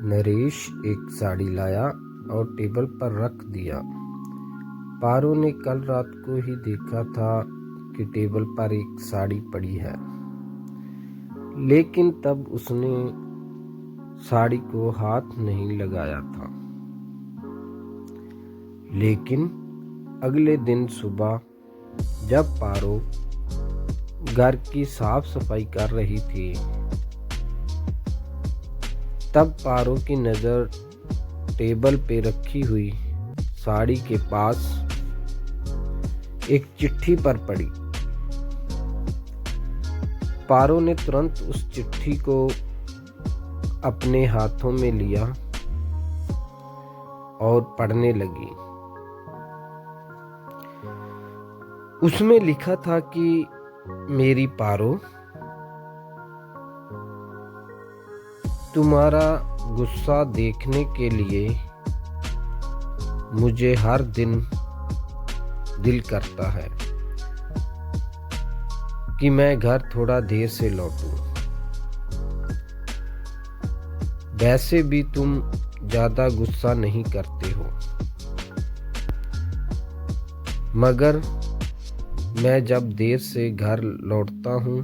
नरेश एक साड़ी लाया और टेबल पर रख दिया। पारो ने कल रात को ही देखा था कि टेबल पर एक साड़ी पड़ी है, लेकिन तब उसने साड़ी को हाथ नहीं लगाया था। लेकिन अगले दिन सुबह जब पारो घर की साफ सफाई कर रही थी, तब पारो की नज़र टेबल पे रखी हुई साड़ी के पास एक चिट्ठी पर पड़ी। पारो ने तुरंत उस चिट्ठी को अपने हाथों में लिया और पढ़ने लगी। उसमें लिखा था कि मेरी पारो, तुम्हारा गुस्सा देखने के लिए मुझे हर दिन दिल करता है कि मैं घर थोड़ा देर से लौटूं। वैसे भी तुम ज़्यादा गुस्सा नहीं करते हो, मगर मैं जब देर से घर लौटता हूँ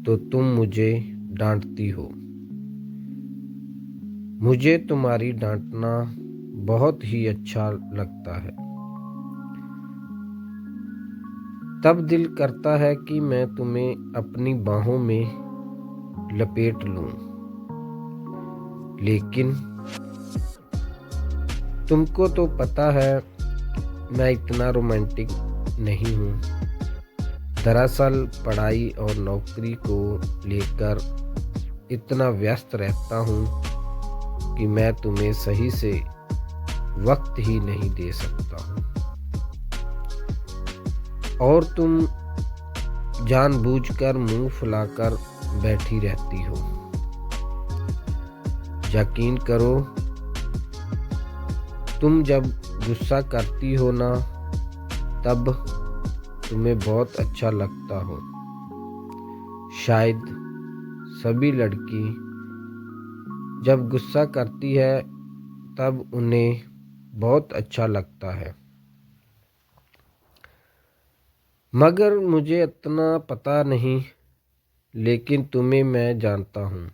तो तुम मुझे डांटती हो। मुझे तुम्हारी डांटना बहुत ही अच्छा लगता है। तब दिल करता है कि मैं तुम्हें अपनी बाहों में लपेट लूं, लेकिन तुमको तो पता है मैं इतना रोमांटिक नहीं हूँ। दरअसल पढ़ाई और नौकरी को लेकर इतना व्यस्त रहता हूँ कि मैं तुम्हें सही से वक्त ही नहीं दे सकता हूँ, और तुम जानबूझकर मुंह फुलाकर बैठी रहती हो। यकीन करो, तुम जब गुस्सा करती हो ना, तब तुम्हें बहुत अच्छा लगता हो। शायद सभी लड़की जब गुस्सा करती है तब उन्हें बहुत अच्छा लगता है, मगर मुझे इतना पता नहीं। लेकिन तुम्हें मैं जानता हूँ,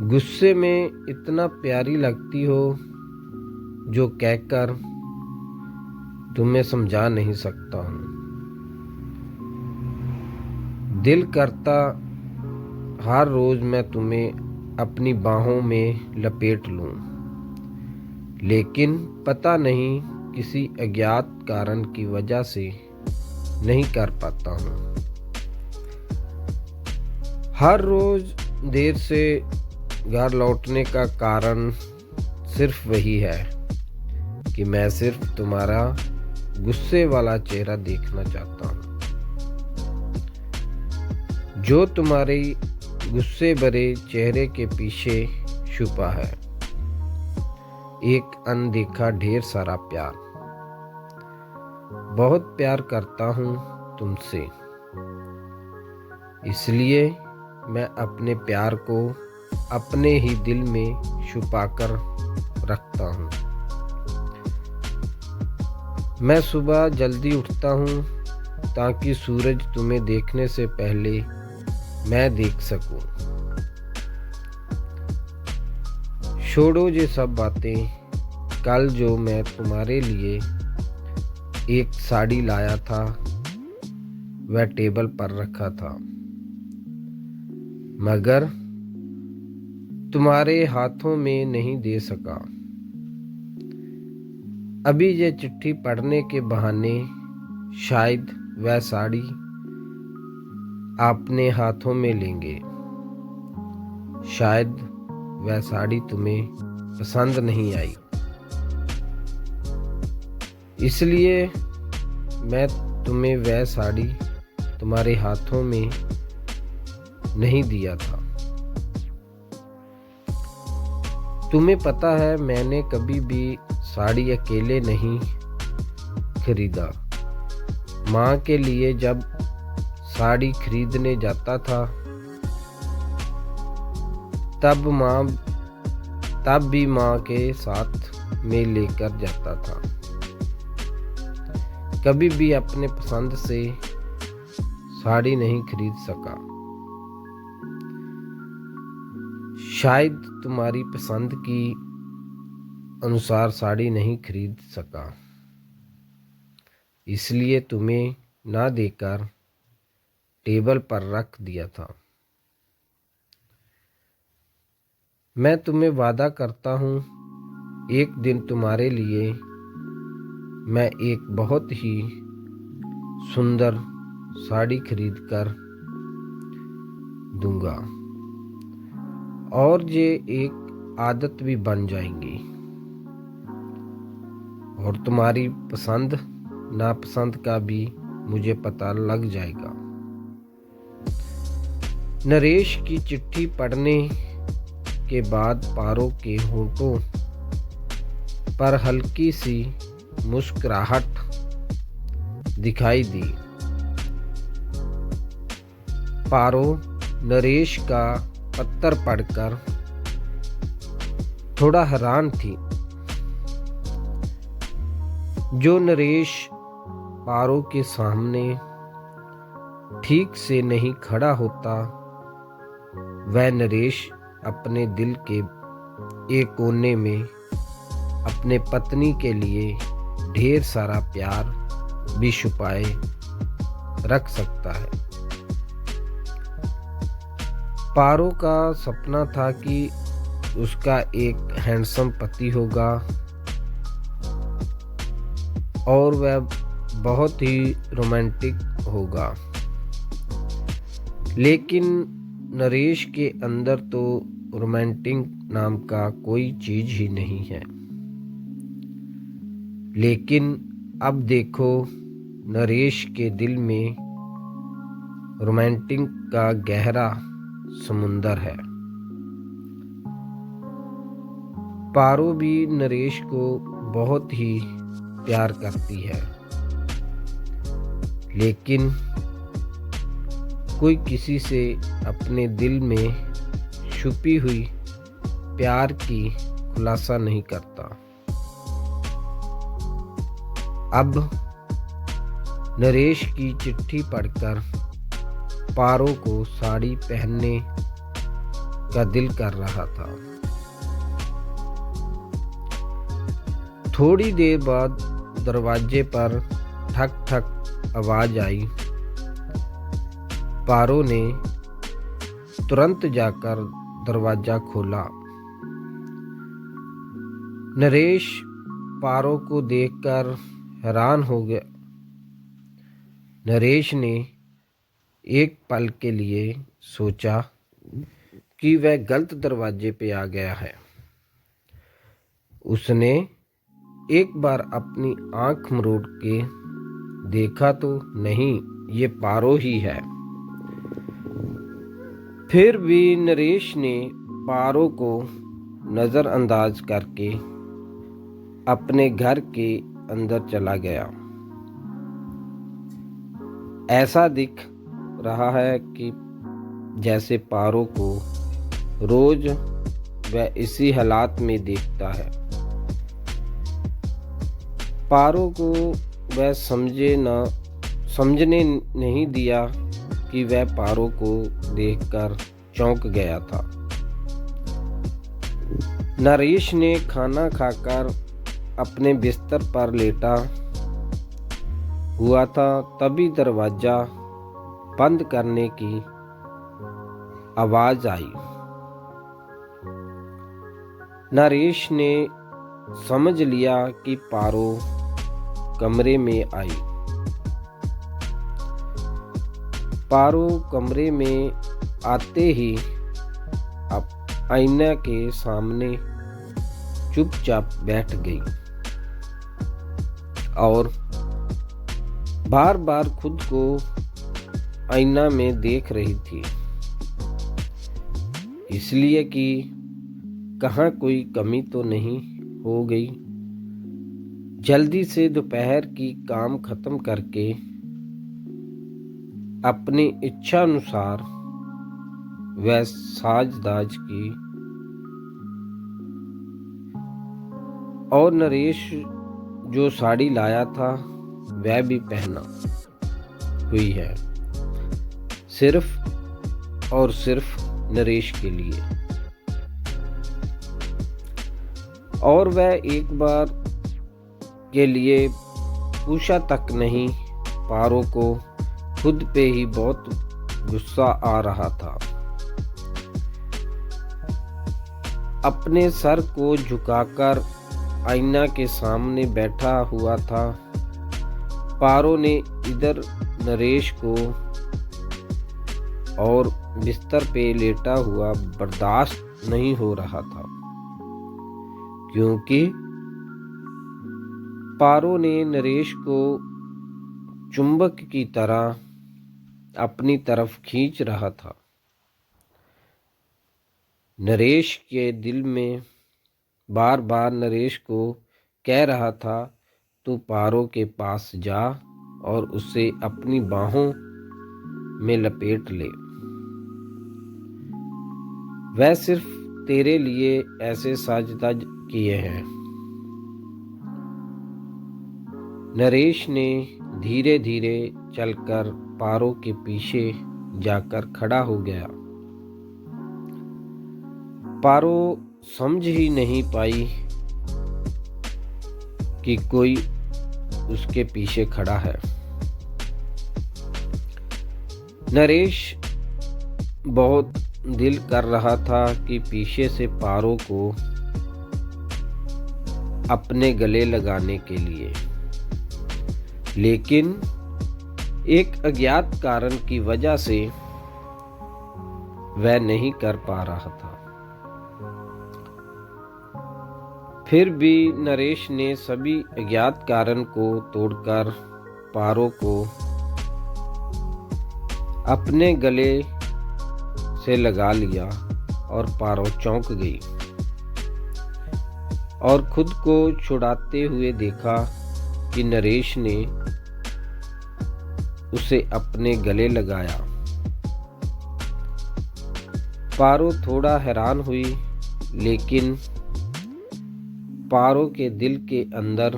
गुस्से में इतना प्यारी लगती हो जो कहकर तुम्हें समझा नहीं सकता हूँ। दिल करता हर रोज मैं तुम्हें अपनी बाहों में लपेट लूं, लेकिन पता नहीं किसी अज्ञात कारण की वजह से नहीं कर पाता हूँ। हर रोज देर से घर लौटने का कारण सिर्फ वही है कि मैं सिर्फ तुम्हारा गुस्से वाला चेहरा देखना चाहता हूँ, जो तुम्हारी गुस्से भरे चेहरे के पीछे छुपा है एक अनदेखा ढेर सारा प्यार। बहुत प्यार करता हूँ तुमसे, इसलिए मैं अपने प्यार को अपने ही दिल में छुपाकर रखता हूँ। मैं सुबह जल्दी उठता हूँ ताकि सूरज तुम्हें देखने से पहले मैं देख सकूं। छोड़ो ये सब बातें। कल जो मैं तुम्हारे लिए एक साड़ी लाया था वह टेबल पर रखा था, मगर तुम्हारे हाथों में नहीं दे सका। अभी ये चिट्ठी पढ़ने के बहाने शायद वह साड़ी अपने हाथों में लेंगे। शायद वह साड़ी तुम्हें पसंद नहीं आई, इसलिए मैं तुम्हें वह साड़ी तुम्हारे हाथों में नहीं दिया था। तुम्हें पता है, मैंने कभी भी साड़ी अकेले नहीं खरीदा। माँ के लिए जब साड़ी खरीदने जाता था तब भी माँ के साथ में लेकर जाता था। कभी भी अपने पसंद से साड़ी नहीं खरीद सका। शायद तुम्हारी पसंद की अनुसार साड़ी नहीं खरीद सका, इसलिए तुम्हें ना देकर टेबल पर रख दिया था। मैं तुम्हें वादा करता हूँ, एक दिन तुम्हारे लिए मैं एक बहुत ही सुंदर साड़ी खरीद कर दूंगा और ये एक आदत भी बन जाएंगी और तुम्हारी पसंद नापसंद का भी मुझे पता लग जाएगा। नरेश की चिट्ठी पढ़ने के बाद पारो के होंठों पर हल्की सी मुस्कुराहट दिखाई दी। पारो नरेश का पत्र पढ़कर थोड़ा हैरान थी। जो नरेश पारो के सामने ठीक से नहीं खड़ा होता, वह नरेश अपने दिल के एक कोने में अपने पत्नी के लिए ढेर सारा प्यार भी छुपाए रख सकता है। पारो का सपना था कि उसका एक हैंडसम पति होगा और वह बहुत ही रोमांटिक होगा, लेकिन नरेश के अंदर तो रोमांटिक नाम का कोई चीज ही नहीं है। लेकिन अब देखो, नरेश के दिल में रोमांटिक का गहरा समुंदर है। पारो भी नरेश को बहुत ही प्यार करती है, लेकिन कोई किसी से अपने दिल में छुपी हुई प्यार की खुलासा नहीं करता। अब नरेश की चिट्ठी पढ़कर पारो को साड़ी पहनने का दिल कर रहा था। थोड़ी देर बाद दरवाजे पर ठक ठक आवाज आई। पारो ने तुरंत जाकर दरवाजा खोला। नरेश पारो को देखकर हैरान हो गया। नरेश ने एक पल के लिए सोचा कि वह गलत दरवाजे पे आ गया है। उसने एक बार अपनी आंख मरोड़ के देखा तो नहीं, ये पारो ही है। फिर भी नरेश ने पारो को नज़रअंदाज करके अपने घर के अंदर चला गया। ऐसा दिख रहा है कि जैसे पारो को रोज वह इसी हालात में देखता है। पारो को वह समझने नहीं दिया कि वह पारो को देखकर चौंक गया था। नरेश ने खाना खाकर अपने बिस्तर पर लेटा हुआ था, तभी दरवाजा बंद करने की आवाज आई। नरेश ने समझ लिया कि पारो कमरे में आई। पारो कमरे में आते ही आईना के सामने चुपचाप बैठ गई और बार बार खुद को आईना में देख रही थी, इसलिए कि कहाँ कोई कमी तो नहीं हो गई। जल्दी से दोपहर की काम खत्म करके अपनी इच्छा अनुसार वह साज दाज की और नरेश जो साड़ी लाया था वह भी पहना हुई है, सिर्फ और सिर्फ नरेश के लिए। और वह एक बार के लिए पूछा तक नहीं, पारो को खुद पे ही बहुत गुस्सा आ रहा था। अपने सर को झुकाकर आईना के सामने बैठा हुआ था। पारो ने इधर नरेश को और बिस्तर पे लेटा हुआ बर्दाश्त नहीं हो रहा था, क्योंकि पारो ने नरेश को चुंबक की तरह अपनी तरफ खींच रहा था। नरेश के दिल में बार बार नरेश को कह रहा था, तू पारो के पास जा और उसे अपनी बाहों में लपेट ले। वह सिर्फ तेरे लिए ऐसे साज-तज किए हैं। नरेश ने धीरे धीरे चलकर पारो के पीछे जाकर खड़ा हो गया। पारो समझ ही नहीं पाई कि कोई उसके पीछे खड़ा है। नरेश बहुत दिल कर रहा था कि पीछे से पारो को अपने गले लगाने के लिए, लेकिन एक अज्ञात कारण की वजह से वह नहीं कर पा रहा था। फिर भी नरेश ने सभी अज्ञात कारण को तोड़कर पारो को अपने गले से लगा लिया और पारो चौंक गई और खुद को छुड़ाते हुए देखा कि नरेश ने उसे अपने गले लगाया। पारो थोड़ा हैरान हुई, लेकिन पारो के दिल के अंदर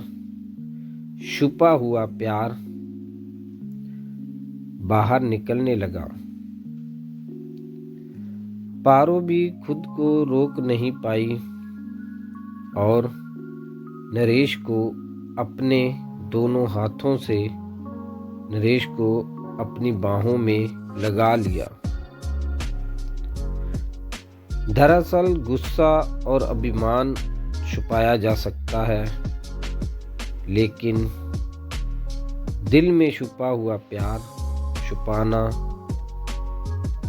छुपा हुआ प्यार बाहर निकलने लगा। पारो भी खुद को रोक नहीं पाई और नरेश को अपने दोनों हाथों से नरेश को अपनी बाहों में लगा लिया। दरअसल गुस्सा और अभिमान छुपाया जा सकता है, लेकिन दिल में छुपा हुआ प्यार छुपाना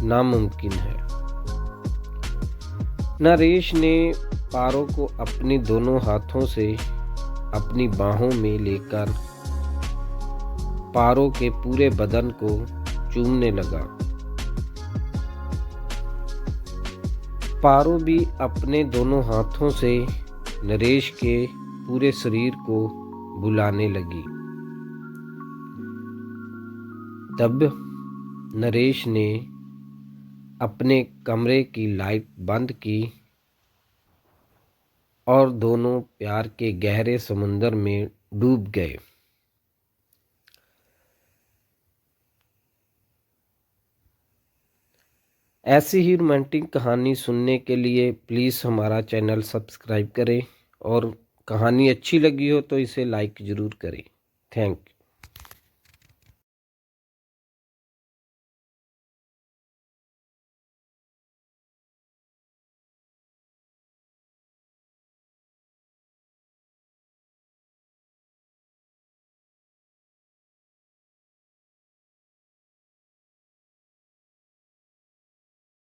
नामुमकिन है। नरेश ने पारो को अपनी दोनों हाथों से अपनी बाहों में लेकर पारो के पूरे बदन को चूमने लगा। पारो भी अपने दोनों हाथों से नरेश के पूरे शरीर को बुलाने लगी। तब नरेश ने अपने कमरे की लाइट बंद की और दोनों प्यार के गहरे समुंदर में डूब गए। ऐसी ही रोमांटिक कहानी सुनने के लिए प्लीज़ हमारा चैनल सब्सक्राइब करें और कहानी अच्छी लगी हो तो इसे लाइक ज़रूर करें। Thank you.